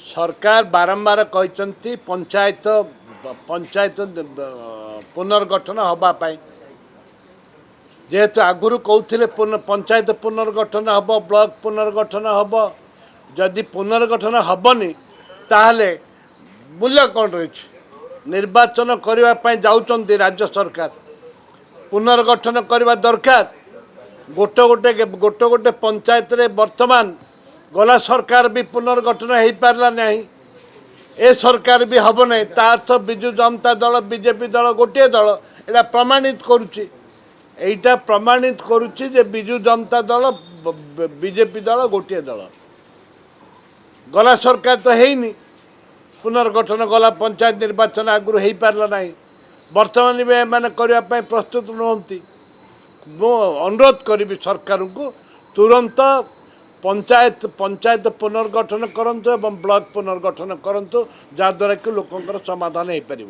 सरकार बारंबार कहते पंचायत पंचायत पुनर्गठन हवापाई जेहेतु आगुरी कहते पंचायत पुनर्गठन हम ब्लॉक पुनर्गठन हम जदि पुनर्गठन हेनी ताहले मूल्य कौन रही निर्वाचन करने जाऊँच राज्य सरकार पुनर्गठन करने दरकार गोटे गोटे गोटे गोटे पंचायत रे वर्तमान गला सरकार भी पुनर्गठन हो पारा ना ए सरकार भी हम ना तार्थ विजु जनता दल बीजेपी दल गोटे दल यहाँ प्रमाणित करुटा प्रमाणित करुच्ची जे विजु जनता दल बीजेपी दल गोटे दल गला सरकार तो है पुनर्गठन गला पंचायत निर्वाचन आगुरी हो पारा ना बर्तमान भी एम करने प्रस्तुत नुहति मु अनुरोध करी सरकार को तुरंत पंचायत पंचायत पुनर्गठन करंतु एवं ब्लॉक पुनर्गठन करंतु जहाँद्वारा कि लोकंर समाधान हो पार।